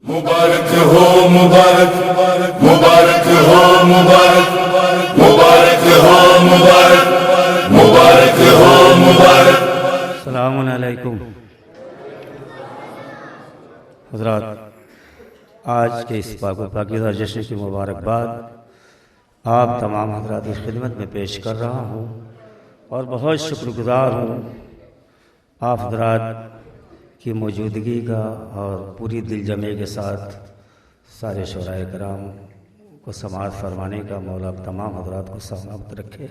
मुबारक हो मुबारक मुबारक हो मुबारक मुबारक हो मुबारक मुबारक हो मुबारक। अस्सलामु अलैकुम हज़रात, आज के इस पाकीज़ा जश्न की मुबारकबाद आप तमाम हज़रात की खिदमत में पेश कर रहा हूँ और बहुत शुक्रगुज़ार हूँ आप हज़रात की मौजूदगी का और पूरी दिल जमे के साथ सारे शोराए कराम को समाअत फरमाने का। मौला आप तमाम हज़रात को सलामत रखे।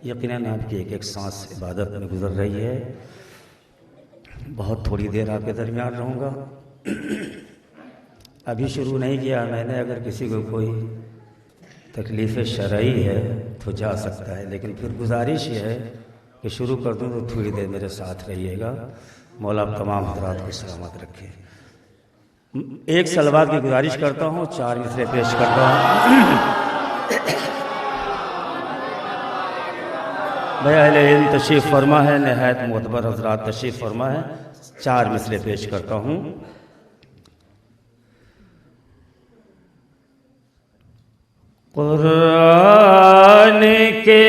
यकीनन आपकी एक एक सांस इबादत में गुजर रही है। बहुत थोड़ी देर आपके दरमियान रहूँगा। अभी शुरू नहीं किया मैंने। अगर किसी को कोई तकलीफ़ शरई है तो जा सकता है, लेकिन फिर गुजारिश ये है कि शुरू कर दूँ तो थोड़ी देर मेरे साथ रहिएगा। मौला आप तमाम हज़रात को सलामत रखे। एक सलवात की गुजारिश करता हूँ, 4 मिसरे पेश करता हूँ। भाई अहले इल्म तशरीफ़ फरमा है, नहायत मोतबर हज़रात तशरीफ़ फरमा है। 4 मिसरे पेश करता हूँ। कुरान के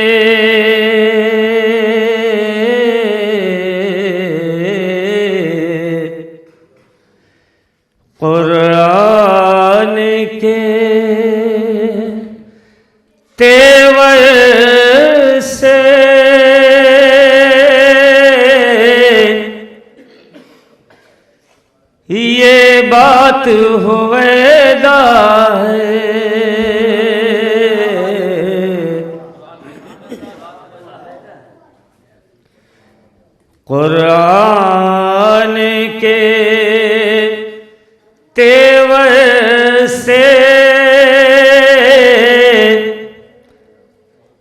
तेवर से ये बात हुएदा है। कुरान के तेवर से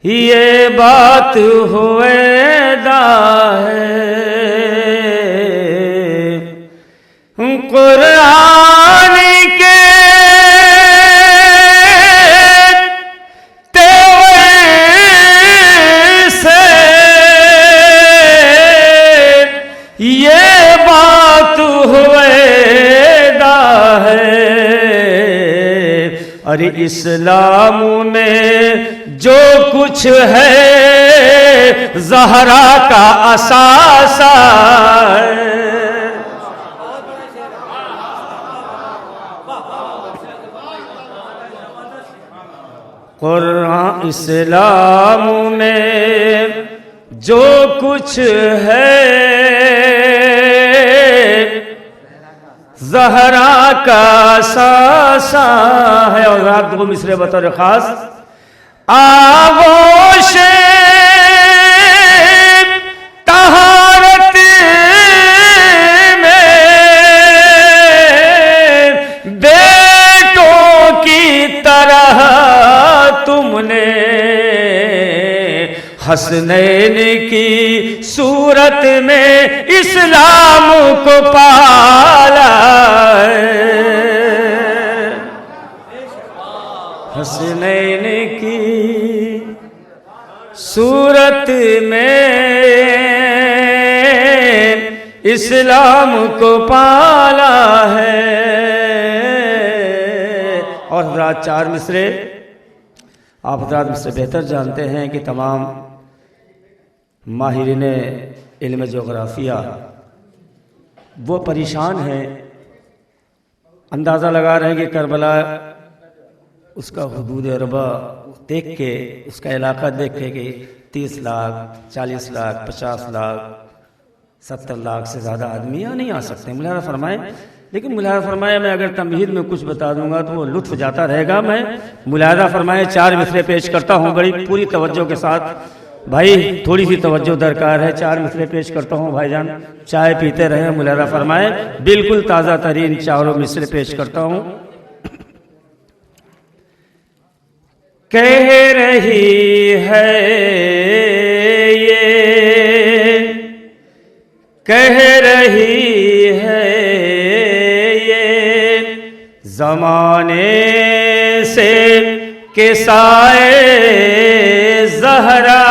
ये बात हुएदा है। कुरान के तेवर से ये बात हुएदा है। अरे इस्लाम में जो कुछ है ज़हरा का असासा है। कुरान इस्लाम में जो कुछ है ज़हरा का सासा है। और रात 2 मिसरे बतौर खास आगोश तहारत में बेटों की तरह तुमने हसनैन की सूरत में इस्लाम को पाला। हसनैन की सूरत में इस्लाम को पाला है। और हज़रात 4 मिसरे आप हज़रात मुझसे बेहतर जानते हैं कि तमाम माहिरीन इल्म जोग्राफिया वो परेशान हैं। अंदाज़ा लगा रहे हैं कि करबला उसका हुदूद अरबा देख के, उसका इलाका देख के कि 30 लाख 40 लाख 50 लाख 70 लाख से ज़्यादा आदमी यहाँ नहीं आ सकते। मुलाहिज़ा फरमाए। लेकिन मुलाहिज़ा फरमाए मैं अगर तमहीद में कुछ बता दूंगा तो वो लुत्फ़ जाता रहेगा। मैं मुलाहिज़ा फरमाए 4 मिसरे पेश करता हूँ बड़ी पूरी तवज्जो के साथ। भाई थोड़ी सी तवज्जो दरकार है। 4 मिसरे पेश करता हूँ भाईजान, चाय पीते रहे। मुलाहिज़ा फरमाए बिल्कुल ताज़ा तरीन 4 मिसरे पेश करता हूँ। कह रही है ये, कह रही है ये ज़माने से के साए ज़हरा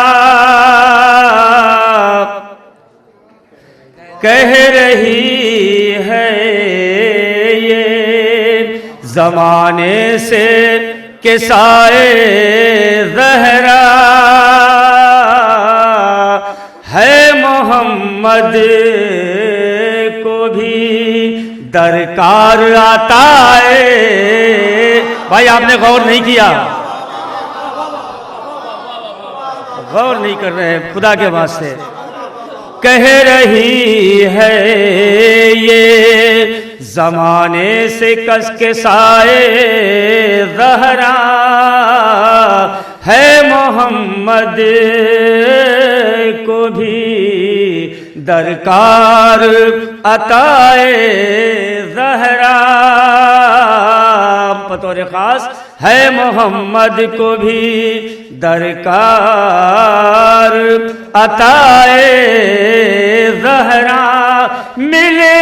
कह रही है ये जमाने से के साए ज़हरा है मोहम्मद को भी दरकार आता है। भाई आपने गौर नहीं किया, गौर नहीं कर रहे हैं खुदा के वास्ते। कह रही है ये जमाने से कस के साए ज़हरा है मोहम्मद को भी दरकार अताए ज़हरा। बतौर खास है मोहम्मद को भी दरकार अताए ज़हरा। मिले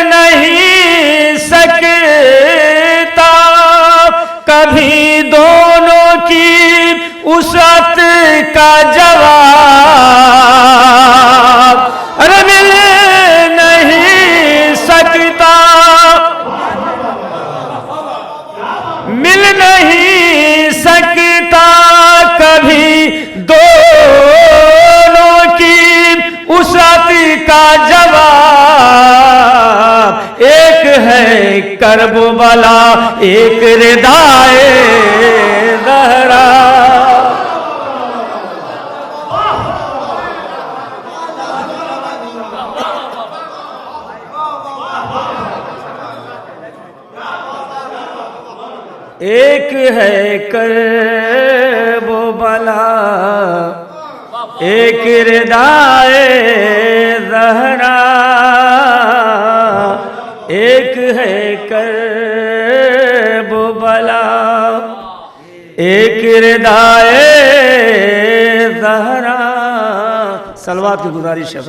नहीं सकता कभी दोनों की उसरत का जवाब। अरे मिल नहीं सकता, मिल नहीं सकता कभी दोनों की उसरत का जवाब। एक है करबला एक रिदाए ज़हरा। एक है करबला एक रिदाए ज़हरा। एक है करबला एक रिदाए ज़हरा। सलवात की गुजारिश है।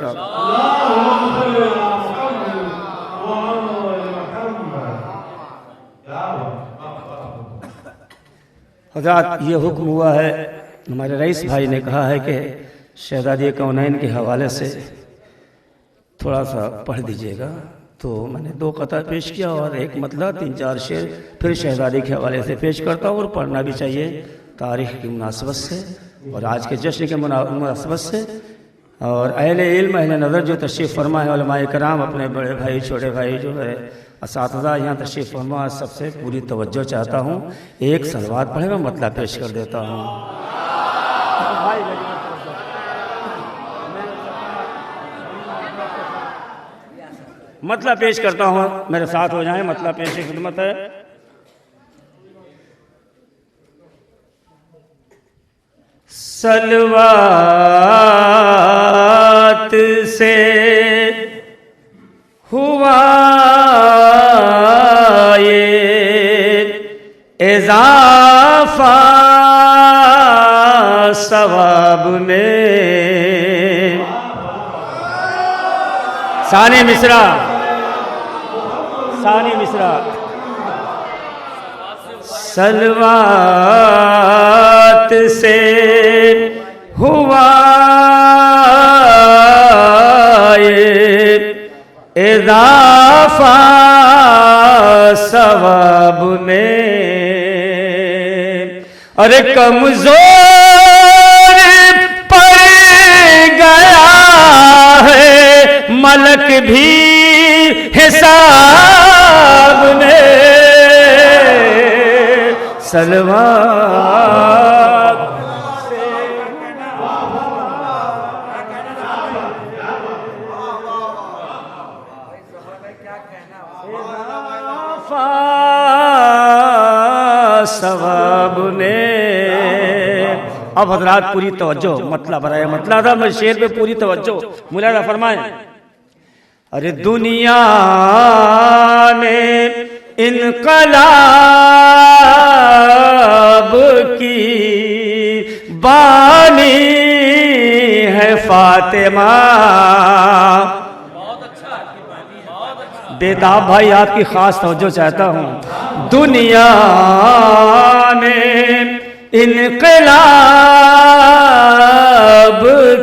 हज़रात ये हुक्म हुआ है, हमारे रईस भाई ने कहा है कि शहज़ादी कौनैन के हवाले से थोड़ा सा पढ़ दीजिएगा। तो मैंने 2 कता पेश किया और एक मतला 3-4 शेर फिर शहज़ादी के हवाले से पेश करता हूँ। और पढ़ना भी चाहिए तारीख़ की मुनासबत से और आज के जश्न के मुनासबत से। और अहले इल्म अहले नज़र जो तशरीफ़ फरमा है, उलमाए कराम, अपने बड़े भाई छोटे भाई जो है असातिज़ा यहाँ तशरीफ़ फरमा, सबसे पूरी तवज्जो चाहता हूँ। एक सलवात पढ़े मैं मतलब पेश कर देता हूँ। मतलब पेश करता हूँ, मेरे साथ हो जाएं। मतलब पेश की खिदमत है। सलवात से हुआ ये इज़ाफ़ा सवाब में। सानी मिसरा, सानी मिसरा। सलवात से हुआ ये इज़ाफ़ा सवाब में। अरे कमज़ोर पड़ गया है मलक भी हिसाब में। सलवात से सवाब ने। अब हजरात पूरी तवज्जो, मतलब बराए मतलब था मैं शेर पे पूरी तवज्जो मुलाजा फरमाएं। अरे दुनिया ने इनकलाब की बानी है फातिमा। बेताब भाई आपकी खास तवज्जो चाहता हूँ। दुनिया ने इनकलाब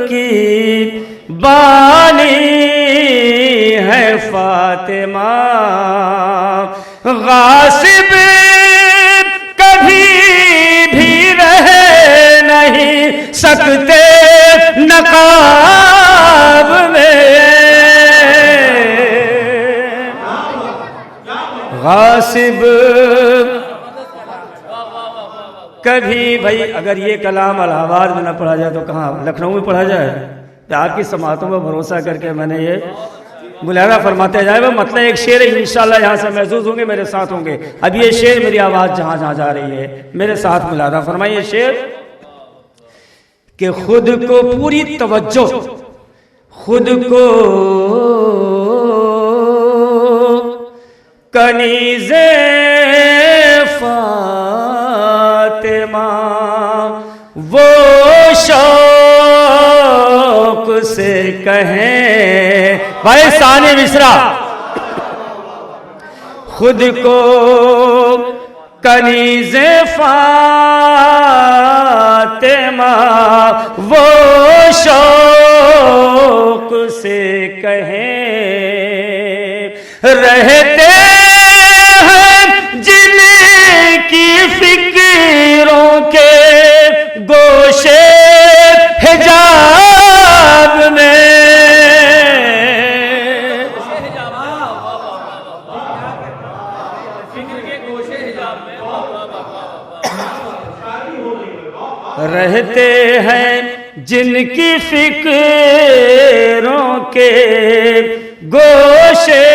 की बानी है फातिमा। गासिब कभी भी रह नहीं सकते नकाब में। गासिब कभी, भाई अगर ये कलाम इलाहाबाद में न पढ़ा जाए तो कहाँ, लखनऊ में पढ़ा जाए? तो आपकी समातों में भरोसा करके मैंने ये मुलायना फरमाते जाए। वो मतलब एक शेर इंशाल्लाह यहाँ से महसूस होंगे, मेरे साथ होंगे। अब ये शेर, मेरी आवाज़ जहाँ जहाँ जा रही है मेरे साथ मुलायना फरमाइए शेर कि खुद को पूरी तवज्जो, खुद को कनीज़े फातिमा वो शौक से कहें। भाई साने मिश्रा, खुद को कनीज़े फातिमा वो शौक से कहें। रहते जिनकी फिक्रों के गोशे हिजाब में, रहते हैं जिनकी फिक्रों के गोशे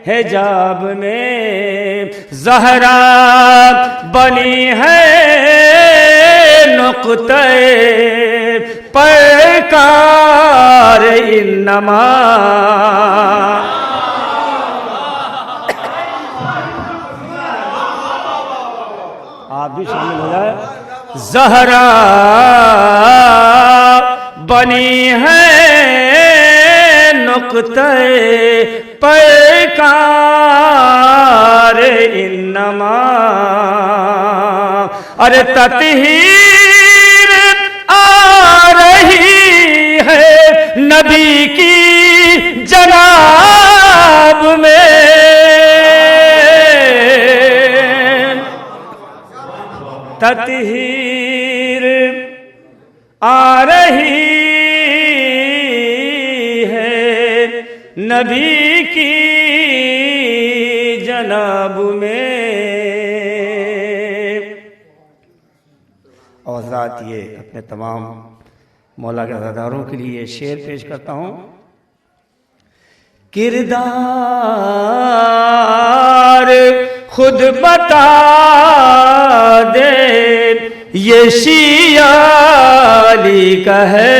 हिजाब में। ज़हरा बनी है नुक़्ते पैकार इन्नमा। आप भी शामिल हो जाए। ज़हरा बनी है नुक़्ते पैकार इन्नमा। अरे तत्हीर आ रही है नबी की जनाब में। तत्हीर आ रही है नबी की जनाब में। और ज़ात ये अपने तमाम मौला के अज़ादारों के लिए शेर पेश करता हूँ। किरदार खुद बता दे ये शियाली का है।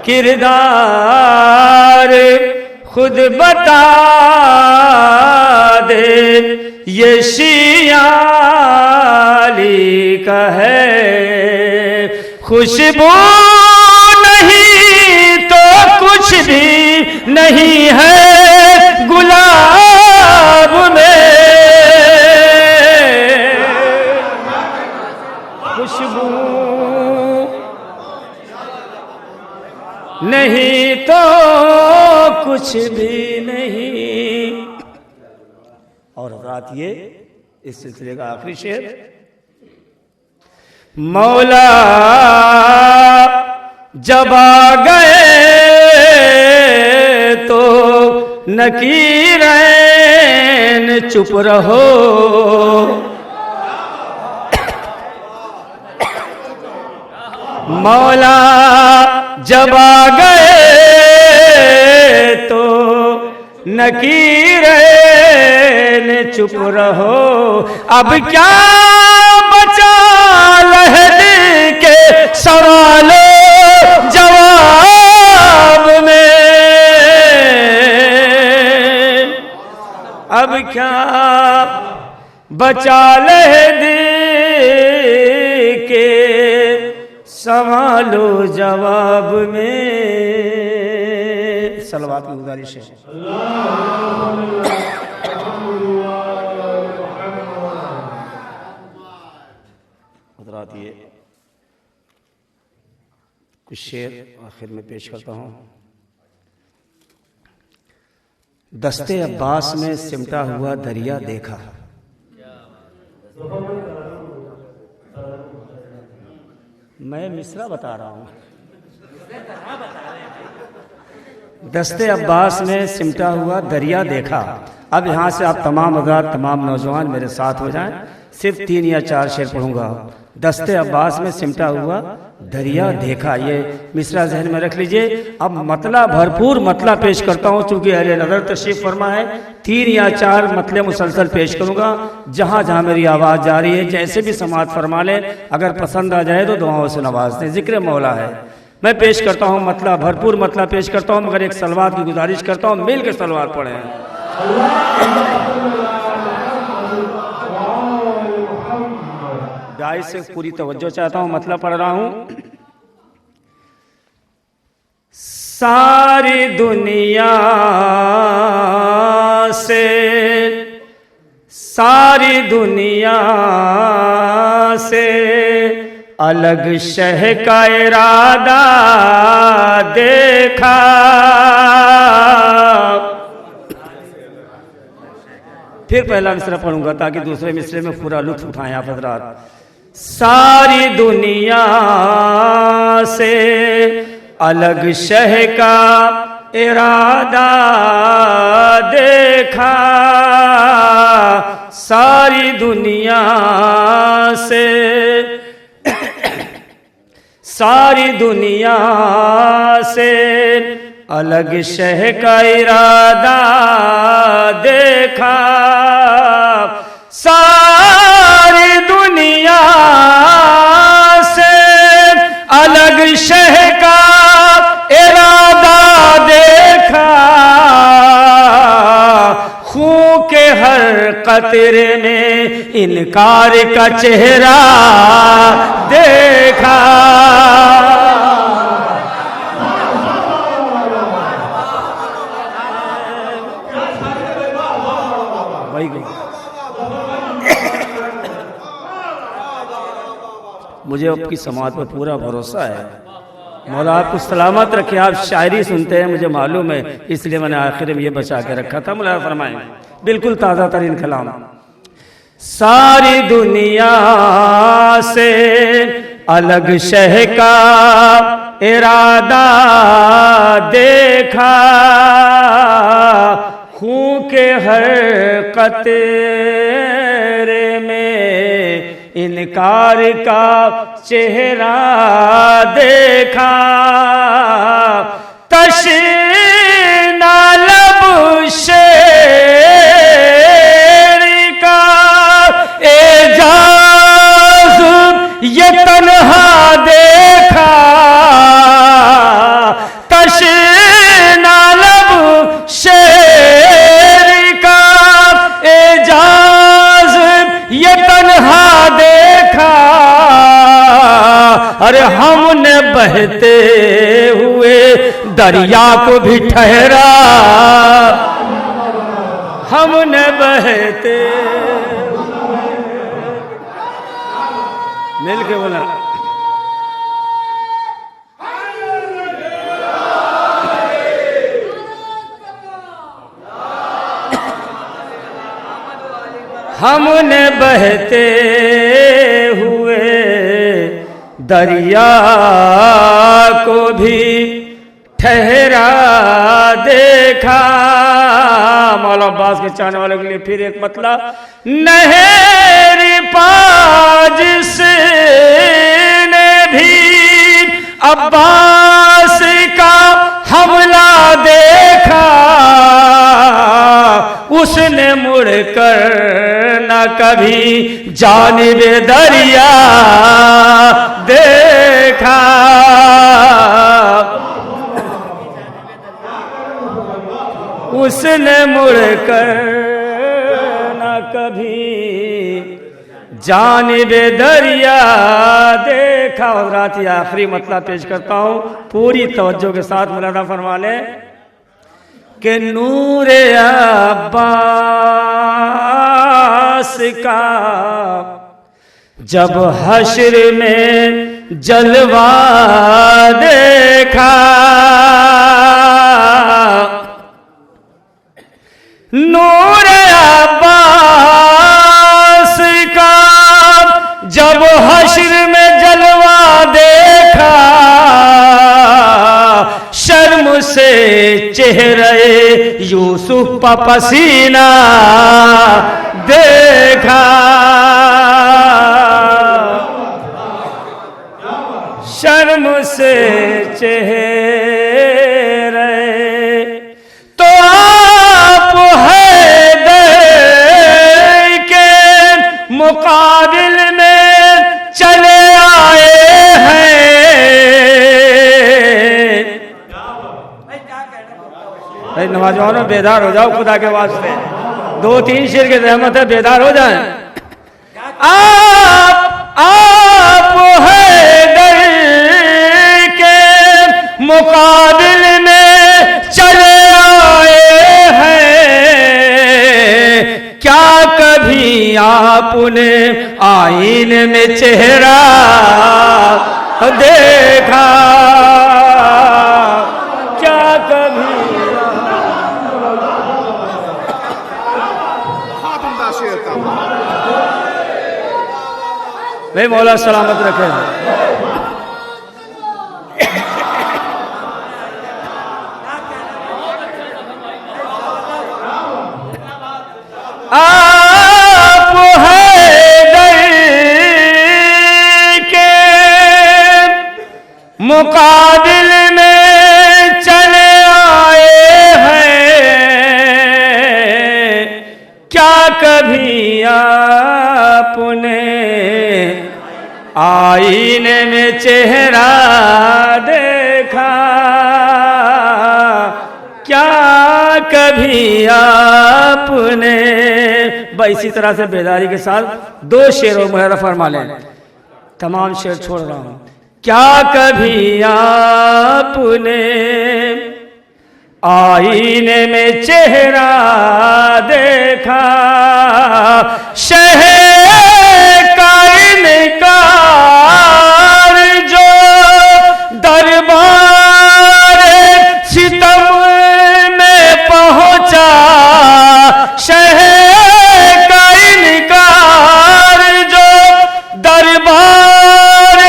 किरदार खुद बता दे ये शियाली का है। खुशबू नहीं तो कुछ भी नहीं है गुलाब में। खुशबू नहीं तो कुछ भी नहीं। और रात ये इस सिलसिले का आखिरी शेर। मौला जब आ गए तो नकीरैन चुप रहो। मौला जब आ गए तो नकीरैन चुप रहो। अब क्या बचा लहद के सवालों जवाब में। अब क्या बचा लहद के सवालो जवाब में। सलवात की गुजारिश है। हज़रात ये कुछ शेर आखिर में पेश करता हूँ। दस्ते अब्बास में सिमटा हुआ दरिया देखा। मैं मिसरा बता रहा हूं। दस्ते अब्बास में सिमटा हुआ दरिया देखा। अब यहाँ से आप तमाम हज़रात, तमाम नौजवान मेरे साथ हो जाएं। सिर्फ 3 या 4 शेर पढ़ूंगा। दस्ते अब्बास में सिमटा हुआ दरिया देखा, ये मिसरा जहन में रख लीजिए। अब मतला भरपूर मतला पेश करता हूँ, चूंकि अहले नज़र तशरीफ फरमा है। 3 या 4 मतले मुसलसल पेश करूंगा, जहाँ जहाँ मेरी आवाज़ जा रही है जैसे भी समात फरमा लें। अगर पसंद आ जाए तो दुआओं से नवाज दें, जिक्र मौला है। मैं पेश करता हूँ मतला, भरपूर मतला पेश करता हूँ, मगर एक सलवात की गुजारिश करता हूँ, मिल के सलवात पढ़ें। गाय से पूरी तवज्जो चाहता हूँ, मतलब पढ़ रहा हूँ। सारी दुनिया से, सारी दुनिया से अलग शह का इरादा देखा। फिर पहला मिसरा पढ़ूंगा ताकि दूसरे मिसरे में पूरा लुत्फ उठाएं आप हज़रात। सारी दुनिया से अलग शह का इरादा देखा। सारी दुनिया से, सारी दुनिया से अलग शह का इरादा देखा। सारी दुनिया से अलग शह का इरादा देखा। खून के हर कतरे में इनकार का चेहरा देखा। मुझे आपकी समात पर पूरा भरोसा है। मौला आपको सलामत रखे। आप शायरी सुनते हैं मुझे मालूम है, इसलिए मैंने आखिर में ये बचा के रखा था। मौला फरमाएं, बिल्कुल ताज़ा तरीन कलाम। सारी दुनिया से अलग शह का इरादा देखा। खून के हर कतरे में इनकार का चेहरा देखा। तशना लब शेर का एजाज ये तन्हा देखा। तशना लब शेर का एजाज ये तन्हा देखा। अरे हमने बहते हुए दरिया को भी ठहरा। हमने बहते, मिल के बोला, हमने बहते हुए दरिया को भी ठहरा देखा। मौला अब्बास के चाहने वालों के लिए फिर एक मतलब। नहर पाज से ने भी अब्बास का हमला देखा। उसने मुड़कर न कभी जानिबे दरिया देखा। उसने मुड़कर न कभी जानिबे दरिया देखा। और रात ही आखिरी मतलब पेश करता हूँ, पूरी तवज्जो के साथ मुलादा फरमा लें कि नूरे अब्बास का जब हश्र में जलवा देखा। से चेहरे यूसुफ का पसीना देखा, शर्म से चेहरे तो आप हैदर के मुकाबिल में चले आए हैं। नौजवानों बेदार हो जाओ खुदा के वास्ते, 2-3 शेर की रहमत है, बेदार हो जाएं। आप हैदर के मुकाबिल में चले आए हैं, क्या कभी आपने आईने में चेहरा देखा, क्या कभी भाई मौला सलामत रखे। आप हैदर के मुकाबिल में चले आए हैं, क्या कभी आपने आईने में चेहरा देखा, क्या कभी आपने। इसी तरह से बेदारी के साथ 2 शेरों मुहर्रा फरमा लें, तमाम शेर छोड़ रहा हूं। क्या कभी आपने आईने में चेहरा देखा, शहर का इनकार जो दरबार सितम में पहुंचा, शहर का इनकार जो दरबार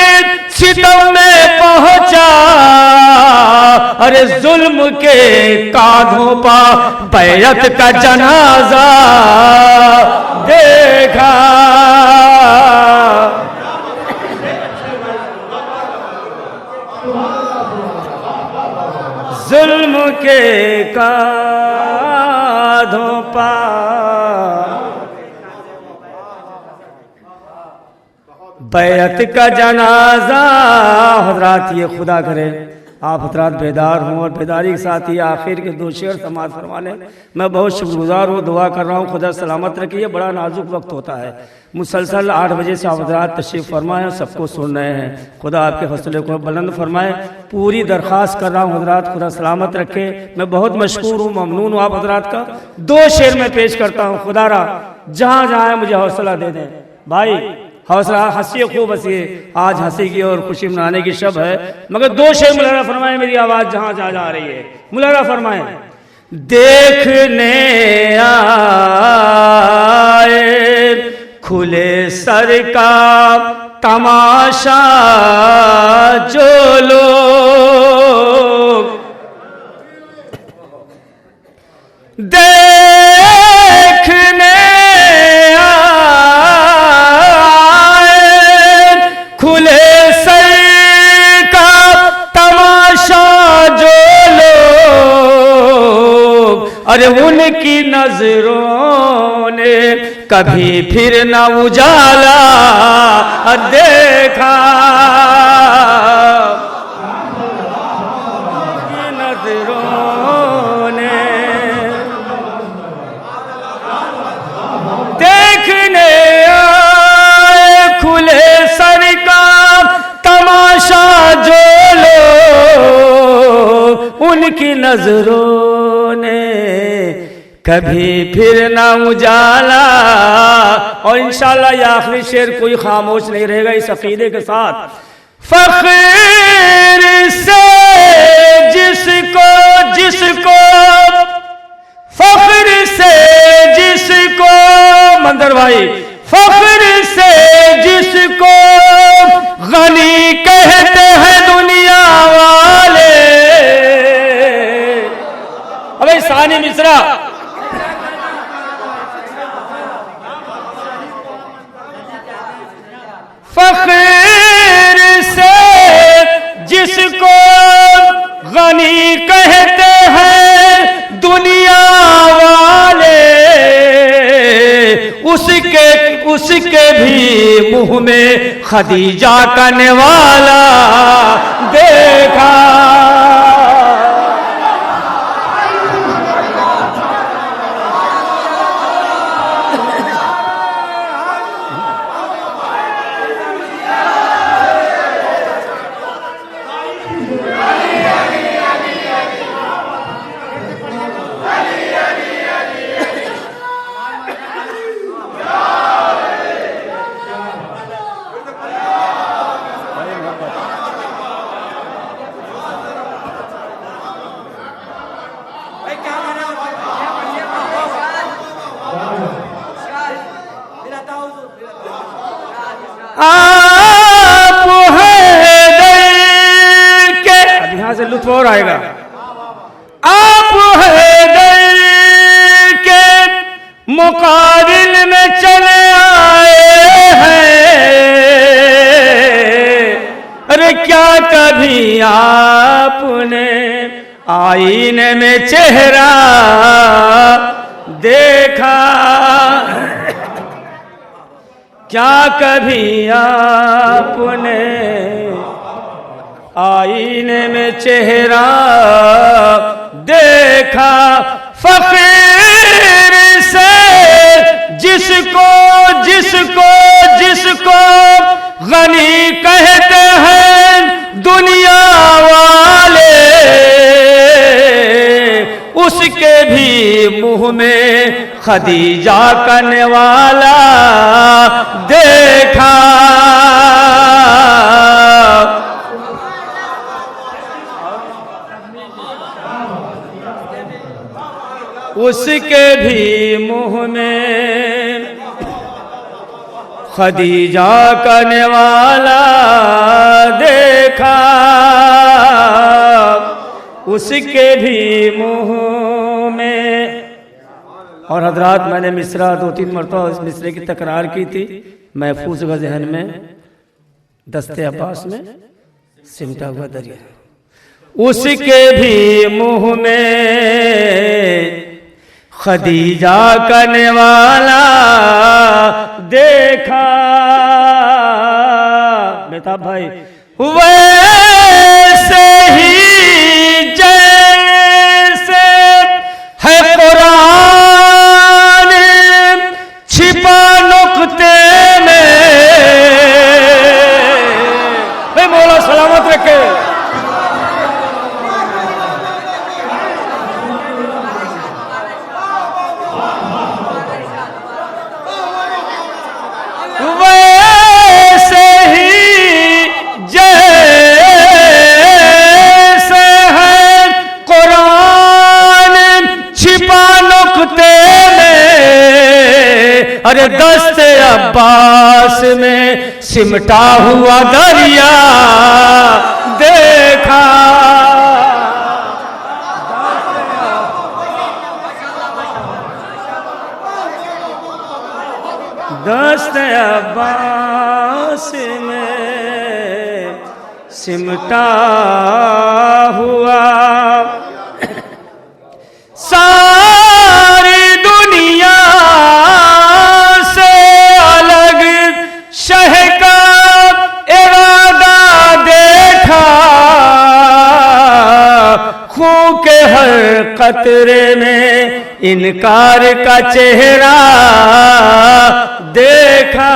सितम में पहुंचा, अरे जुल्म के कांधों पर बैरत का जनाजा देखा, जुल्म के कांधों पर बैरत का जनाजा। हजरात ये खुदा करे आप हजरात बेदार हों और बेदारी के साथ ही आखिर के 2 शेर समाज फरमाने। मैं बहुत शुक्रगुजार हूँ, दुआ कर रहा हूँ खुदा सलामत रखिए। बड़ा नाजुक वक्त होता है, मुसलसल 8 बजे से आप हजरात तशरीफ़ फरमाएँ, सबको सुन रहे हैं। खुदा आपके हौसले को बुलंद फरमाए। पूरी दरख्वास्त कर रहा हूँ हजरात खुदा सलामत रखे। मैं बहुत मशकूर हूँ, ममनून हूँ आप हजरात का। 2 शेर में पेश करता हूँ, खुदारा जहाँ जहाँ मुझे हौसला दे दें भाई, हौसला हंसिए, खूब हंसिए। आज हंसी की और खुशी मनाने की शब है, मगर 2 शेर मुलारा फरमाए। मेरी आवाज़ जहाँ जहाँ जा रही है मुलारा फरमाए। देखने आए खुले सर का तमाशा जो लोग, देखने खुले सर का तमाशा जो लोग, अरे उनकी नजरों ने कभी फिर न उजाला देखा, नजरों ने देखने आए खुले सर का तमाशा जो लोग, उनकी नजरों ने कभी फिर ना उजाला। और इंशाअल्लाह ये आखिरी शेर कोई खामोश नहीं रहेगा इस अकीदे के साथ। फख्र से जिसको जिसको फख्र से जिसको मंदर भाई, फख्र से जिसको गनी कहते हैं दुनिया वाले, अबे सानी मिश्रा फकीर से जिसको गनी कहते हैं दुनिया वाले, उसके भी मुंह में खदीजा का निवाला देखा। आप हैदर के, अब यहां से लुत्फ और आएगा। आप हैदर के मुकाबिल में चले आए हैं, अरे क्या कभी आपने आईने में चेहरा देखा, क्या कभी आपने आईने में चेहरा देखा। फकीर से जिसको गनी कहते हैं दुनिया वाले, उसके भी मुंह में खदीजा करने वाला देखा। उसके भी मुंह में खदीजा करने वाला देखा, उसके भी मुंह में। और हजरात, मैंने मिसरा 2-3 मरतबा उस मिसरे की तकरार की थी, महफूज होगा जहन में, दस्ते अब्बास में सिमटा हुआ दरिया। उसके भी मुंह में खदीजा करने वाला देखा। बेटा भाई, वैसे ही जैसे है कुरान छिपा नुक्ते में, भाई मौला सलामत रखे। वैसे ही जैसे है कुरान छिपा नुक्ते में, अरे दस्ते अब्बास में सिमटा हुआ दरिया देखा। दस्ते अब्बास में सिमटा हुआ सारी दुनिया से अलग शह का इरादा देखा। खून के हर कतरे में इनकार का चेहरा देखा।